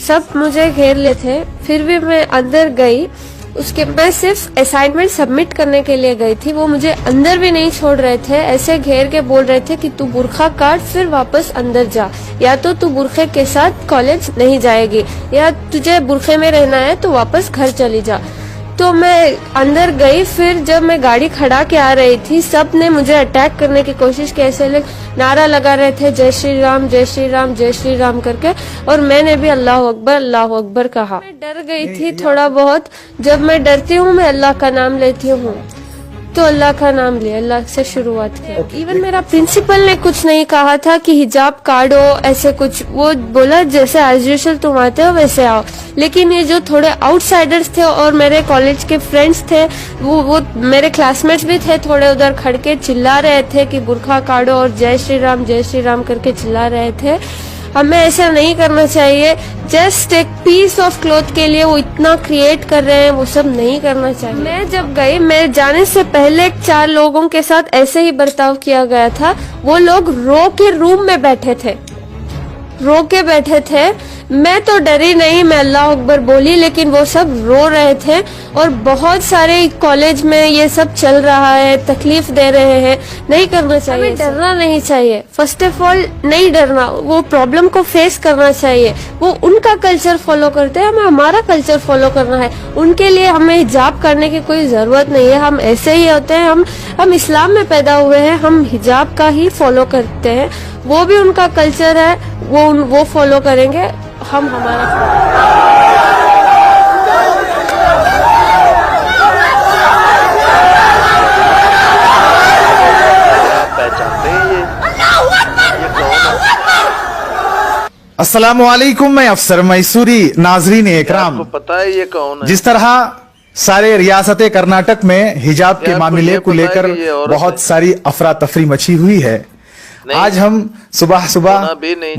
सब मुझे घेर ले थे, फिर भी मैं अंदर गई। मैं सिर्फ असाइनमेंट सबमिट करने के लिए गई थी, वो मुझे अंदर भी नहीं छोड़ रहे थे। ऐसे घेर के बोल रहे थे कि तू बुर्खा काट फिर वापस अंदर जा, या तो तू बुर्खे के साथ कॉलेज नहीं जाएगी, या तुझे बुर्खे में रहना है तो वापस घर चली जा। तो मैं अंदर गई। फिर जब मैं गाड़ी खड़ा के आ रही थी, सब ने मुझे अटैक करने की कोशिश की। ऐसे लोग नारा लगा रहे थे, जय श्री राम जय श्री राम जय श्री राम करके, और मैंने भी अल्लाह अकबर कहा। मैं डर गई थी थोड़ा बहुत। जब मैं डरती हूँ मैं अल्लाह का नाम लेती हूँ, तो अल्लाह का नाम लिया, अल्लाह से शुरुआत की। इवन मेरा प्रिंसिपल ने कुछ नहीं कहा था कि हिजाब काटो ऐसे कुछ, वो बोला जैसे एज यूजुअल तुम आते हो वैसे आओ। लेकिन ये जो थोड़े आउटसाइडर्स थे और मेरे कॉलेज के फ्रेंड्स थे, वो मेरे क्लासमेट्स भी थे, थोड़े उधर खड़ के चिल्ला रहे थे कि बुर्खा काटो और जय श्री राम करके चिल्ला रहे थे। हमें ऐसा नहीं करना चाहिए। जस्ट एक पीस ऑफ क्लॉथ के लिए वो इतना क्रिएट कर रहे हैं, वो सब नहीं करना चाहिए। मैं जब गई, मैं जाने से पहले 4 लोगों के साथ ऐसे ही बर्ताव किया गया था। वो लोग रो के रूम में बैठे थे, रो के बैठे थे। मैं तो डरी नहीं, मैं अल्लाह अकबर बोली, लेकिन वो सब रो रहे थे। और बहुत सारे कॉलेज में ये सब चल रहा है, तकलीफ दे रहे हैं। नहीं करना चाहिए, डरना नहीं चाहिए। फर्स्ट ऑफ ऑल नहीं डरना, वो प्रॉब्लम को फेस करना चाहिए। वो उनका कल्चर फॉलो करते हैं, हमें हमारा कल्चर फॉलो करना है। उनके लिए हमें हिजाब करने की कोई जरूरत नहीं है। हम ऐसे ही होते हैं, हम इस्लाम में पैदा हुए हैं, हम हिजाब का ही फॉलो करते हैं। वो भी उनका कल्चर है, वो फॉलो करेंगे, हम हमारा। पहचानते हैं ये कौन है? अस्सलामुअलैकुम, मैं अफसर मैसूरी। नाजरीन इकराम, आपको पता है ये कौन है? जिस तरह सारे रियासत कर्नाटक में हिजाब के मामले को लेकर बहुत सारी अफरा तफरी मची हुई है, आज हम सुबह सुबह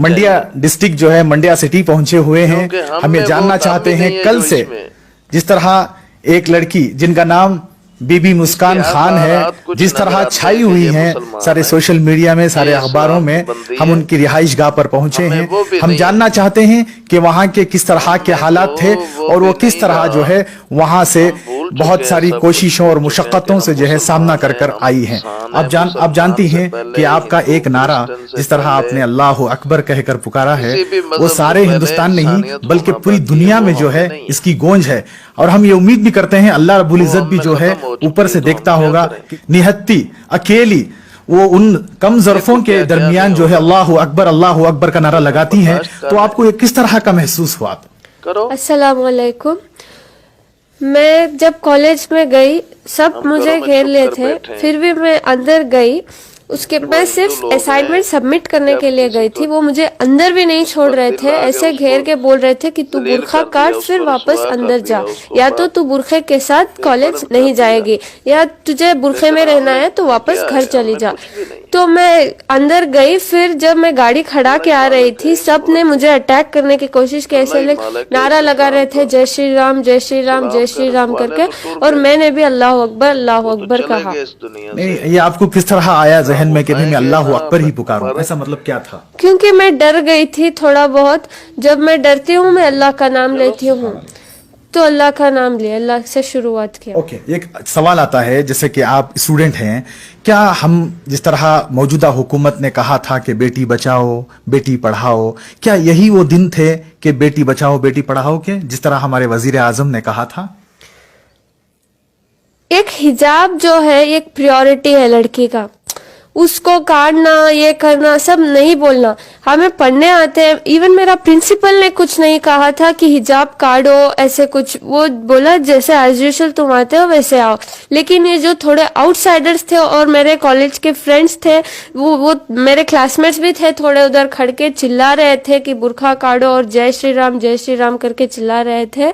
मंडिया डिस्ट्रिक्ट जो है मंडिया सिटी पहुंचे हुए हैं। हम ये जानना चाहते हैं कल से जिस तरह एक लड़की जिनका नाम बीबी मुस्कान खान है, जिस तरह छाई हुई हैं सारे सोशल मीडिया में, सारे अखबारों में, हम उनकी रिहाइश गाह पर पहुंचे हैं। हम जानना चाहते हैं कि वहां के किस तरह के हालात थे और वो किस तरह जो है वहां से बहुत सारी कोशिशों और मुशक्कतों से जो है सामना कर कर आई हैं। आप जानती हैं कि आपका एक नारा जिस तरह आपने अल्लाह अकबर कहकर पुकारा है, वो सारे हिंदुस्तान नहीं बल्कि पूरी दुनिया में जो है इसकी गूंज है। और हम ये उम्मीद भी करते हैं अल्लाह रब्बुल इज्जत भी जो है ऊपर से देखता होगा। निहत्ती अकेली वो उन कम ज़रफ़ों के दरमियान जो है अल्लाह अकबर का नारा लगाती हैं, तो आपको ये किस तरह का महसूस हुआ? अस्सलाम वालेकुम। मैं जब कॉलेज में गई, सब मुझे घेर ले थे, फिर भी मैं अंदर गई। मैं सिर्फ असाइनमेंट सबमिट करने के लिए गई थी, वो मुझे अंदर भी नहीं छोड़ रहे थे। ऐसे घेर के बोल रहे थे कि तू बुर्खा काट फिर वापस अंदर जा, या तो तू बुर्खे के साथ कॉलेज नहीं जाएगी, या तुझे बुर्खे में रहना है तो वापस घर चली जा। तो मैं अंदर गई। फिर जब मैं गाड़ी खड़ा के आ रही थी, सब ने मुझे अटैक करने की कोशिश की। ऐसे लोग नारा लगा रहे थे, जय श्री राम जय श्री राम जय श्री राम करके, और मैंने भी अल्लाह अकबर कहा। नहीं, ये आपको किस तरह आया जहन में कि मैं अल्लाह अकबर ही पुकारूं? ऐसा मतलब क्या था? क्योंकि मैं डर गई थी थोड़ा बहुत। जब मैं डरती हूँ मैं अल्लाह का नाम लेती हूँ, तो अल्लाह का नाम लिया, अल्लाह से शुरुआत की। ओके, एक सवाल आता है, जैसे कि आप स्टूडेंट हैं, क्या हम जिस तरह मौजूदा हुकूमत ने कहा था कि बेटी बचाओ बेटी पढ़ाओ, क्या यही वो दिन थे कि बेटी बचाओ बेटी पढ़ाओ के, जिस तरह हमारे वजीर आजम ने कहा था? एक हिजाब जो है एक प्रायोरिटी है लड़की का, उसको काटना ये करना सब नहीं बोलना। हमें पढ़ने आते हैं। इवन मेरा प्रिंसिपल ने कुछ नहीं कहा था कि हिजाब काटो ऐसे कुछ, वो बोला जैसे एज यूजुअल तुम आते हो वैसे आओ। लेकिन ये जो थोड़े आउटसाइडर्स थे और मेरे कॉलेज के फ्रेंड्स थे, वो मेरे क्लासमेट्स भी थे, थोड़े उधर खड़ के चिल्ला रहे थे कि बुर्खा काटो और जय श्री राम करके चिल्ला रहे थे।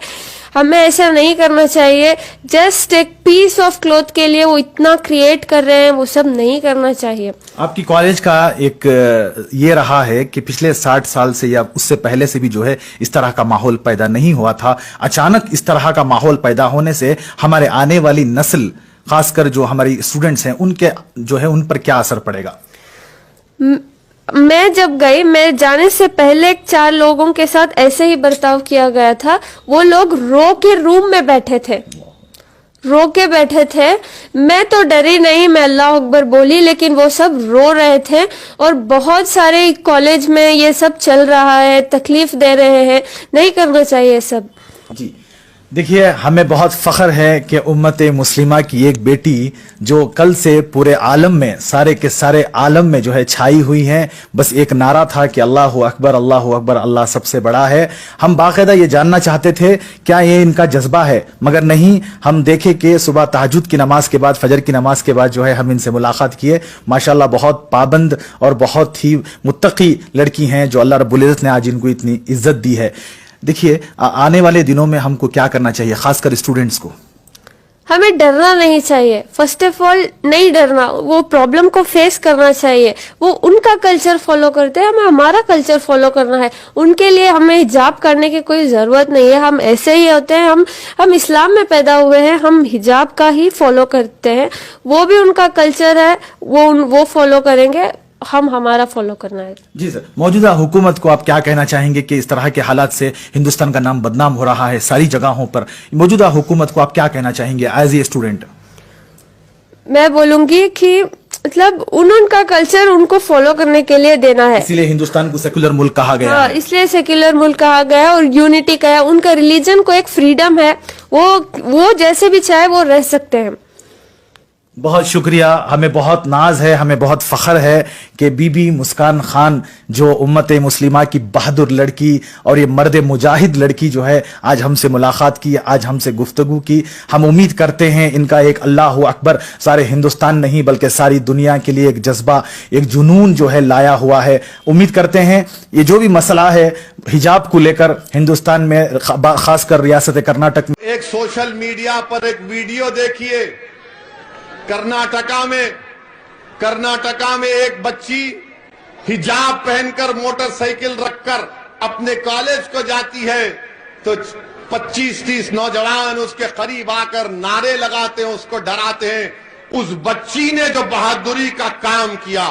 हमें ऐसा नहीं करना चाहिए। जस्ट एक पीस ऑफ क्लॉथ के लिए वो इतना क्रिएट कर रहे हैं, वो सब नहीं करना चाहिए। आपकी कॉलेज का एक ये रहा है कि पिछले 60 साल से या उससे पहले से भी जो है इस तरह का माहौल पैदा नहीं हुआ था। अचानक इस तरह का माहौल पैदा होने से हमारे आने वाली नस्ल, खासकर जो हमारी स्टूडेंट्स हैं, उनके जो है उन पर क्या असर पड़ेगा? मैं जब गई, मैं जाने से पहले 4 लोगों के साथ ऐसे ही बर्ताव किया गया था। वो लोग रो के रूम में बैठे थे, रो के बैठे थे। मैं तो डरी नहीं, मैं अल्लाह अकबर बोली, लेकिन वो सब रो रहे थे। और बहुत सारे कॉलेज में ये सब चल रहा है, तकलीफ दे रहे हैं, नहीं करना चाहिए सब। जी देखिए, हमें बहुत फख्र है कि उम्मत मुस्लिमा की एक बेटी जो कल से पूरे आलम में, सारे के सारे आलम में जो है छाई हुई है। बस एक नारा था कि अल्लाह अकबर, अल्लाह अकबर, अल्लाह सबसे बड़ा है। हम बाकायदा ये जानना चाहते थे क्या ये इनका जज्बा है, मगर नहीं। हम देखे कि सुबह तहज्जुद की नमाज के बाद, फजर की नमाज के बाद जो है हम इनसे मुलाकात किए। माशाल्लाह बहुत पाबंद और बहुत ही मुत्तकी लड़की हैं जो अल्लाह रब्बुल इज़्ज़त ने आज इनको इतनी इज्जत दी है। देखिए, आने वाले दिनों में हमको क्या करना चाहिए, खासकर स्टूडेंट्स को? हमें डरना नहीं चाहिए। फर्स्ट ऑफ ऑल नहीं डरना, वो प्रॉब्लम को फेस करना चाहिए। वो उनका कल्चर फॉलो करते हैं, हमें हमारा कल्चर फॉलो करना है। उनके लिए हमें हिजाब करने की कोई जरूरत नहीं है। हम ऐसे ही होते हैं, हम इस्लाम में पैदा हुए हैं, हम हिजाब का ही फॉलो करते हैं। वो भी उनका कल्चर है, वो फॉलो करेंगे, हम हमारा फॉलो करना है। जी सर, मौजूदा हुकूमत को आप क्या कहना चाहेंगे कि इस तरह के हालात से हिंदुस्तान का नाम बदनाम हो रहा है सारी जगहों पर? मौजूदा हुकूमत को आप क्या कहना चाहेंगे एज ए स्टूडेंट? मैं बोलूंगी कि मतलब उनका कल्चर उनको फॉलो करने के लिए देना है, इसीलिए हिंदुस्तान को सेकुलर मुल्क कहा गया हाँ, है। इसलिए सेक्युलर मुल्क कहा गया है और यूनिटी का है। उनका रिलीजन को एक फ्रीडम है, वो जैसे भी चाहे वो रह सकते हैं। बहुत शुक्रिया, हमें बहुत नाज है, हमें बहुत फख्र है कि बीबी मुस्कान खान जो उम्मत मुस्लिमा की बहादुर लड़की और ये मर्द मुजाहिद लड़की जो है आज हमसे मुलाकात की, आज हमसे गुफ्तगू की। हम उम्मीद करते हैं इनका एक अल्लाह अकबर सारे हिंदुस्तान नहीं बल्कि सारी दुनिया के लिए एक जज्बा, एक जुनून जो है लाया हुआ है। उम्मीद करते हैं ये जो भी मसला है हिजाब को लेकर हिंदुस्तान में, खासकर रियासत कर्नाटक में, एक सोशल मीडिया पर एक वीडियो देखिए। कर्नाटका में एक बच्ची हिजाब पहनकर मोटरसाइकिल रखकर अपने कॉलेज को जाती है तो 25-30 नौजवान उसके करीब आकर नारे लगाते हैं, उसको डराते हैं। उस बच्ची ने जो बहादुरी का काम किया,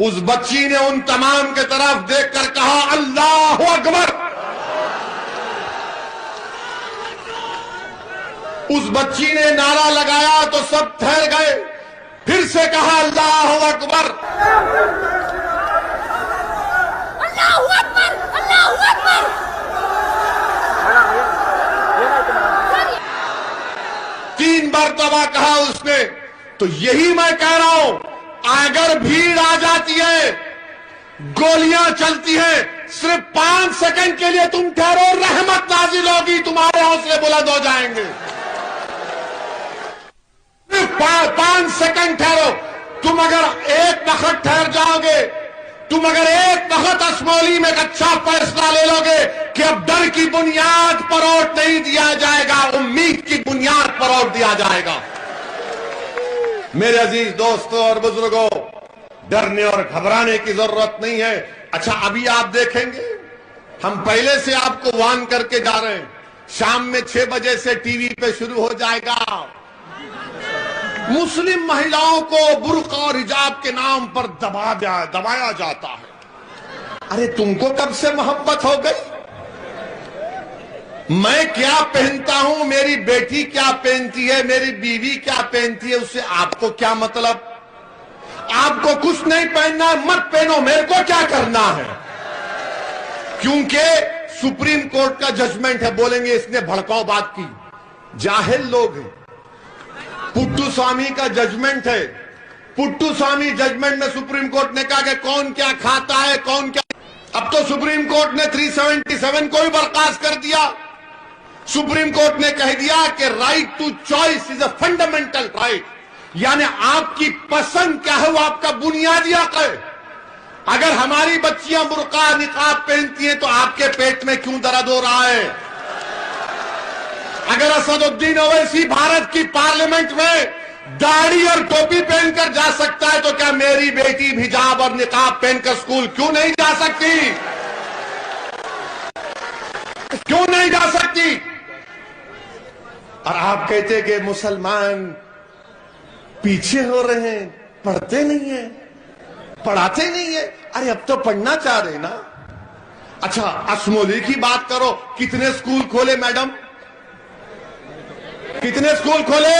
उस बच्ची ने उन तमाम के तरफ देखकर कहा अल्लाह अकबर। उस बच्ची ने नारा लगाया तो सब ठहर गए, फिर से कहा अल्लाह अकबर। अल्लाह अकबर, अल्लाह अकबर। 3 मरतबा कहा उसने। तो यही मैं कह रहा हूं, अगर भीड़ आ जाती है, गोलियां चलती हैं, सिर्फ 5 सेकंड के लिए तुम ठहरो, रहमत नाजिल होगी, तुम्हारे हौसले बुलंद हो जाएंगे। 5 सेकंड ठहरो। तुम अगर एक वक्त ठहर जाओगे, तुम अगर एक वक्त असमौली में एक अच्छा फैसला ले लोगे कि अब डर की बुनियाद पर वोट नहीं दिया जाएगा, उम्मीद की बुनियाद पर वोट दिया जाएगा। मेरे अजीज दोस्तों और बुजुर्गों, डरने और घबराने की जरूरत नहीं है। अच्छा, अभी आप देखेंगे, हम पहले से आपको वार्न करके जा रहे हैं, शाम में 6 बजे से टीवी पे शुरू हो जाएगा। मुस्लिम महिलाओं को बुर्का और हिजाब के नाम पर दबाया जाता है। अरे तुमको कब से मोहब्बत हो गई? मैं क्या पहनता हूं, मेरी बेटी क्या पहनती है, मेरी बीवी क्या पहनती है, उससे आपको क्या मतलब? आपको कुछ नहीं पहनना है, मत पहनो, मेरे को क्या करना है? क्योंकि सुप्रीम कोर्ट का जजमेंट है। बोलेंगे इसने भड़काऊ बात की, जाहिल लोग हैं। पुट्टू स्वामी का जजमेंट है। पुट्टू स्वामी जजमेंट में सुप्रीम कोर्ट ने कहा कि कौन क्या खाता है, कौन क्या। अब तो सुप्रीम कोर्ट ने 377 को भी बर्खास्त कर दिया। सुप्रीम कोर्ट ने कह दिया कि right to choice is a fundamental right, यानी आपकी पसंद क्या है वो आपका बुनियादी हक है। अगर हमारी बच्चियां बुर्का निकाब पहनती हैं तो आपके पेट में क्यों दर्द हो रहा है? अगर असदुद्दीन ओवैसी भारत की पार्लियामेंट में दाढ़ी और टोपी पहनकर जा सकता है तो क्या मेरी बेटी हिजाब और निकाब पहनकर स्कूल क्यों नहीं जा सकती? क्यों नहीं जा सकती? और आप कहते कि मुसलमान पीछे हो रहे हैं, पढ़ते नहीं है। पढ़ाते ही नहीं है। अरे अब तो पढ़ना चाह रहे ना। अच्छा अशमोली की बात करो, कितने स्कूल खोले मैडम, कितने स्कूल खोले?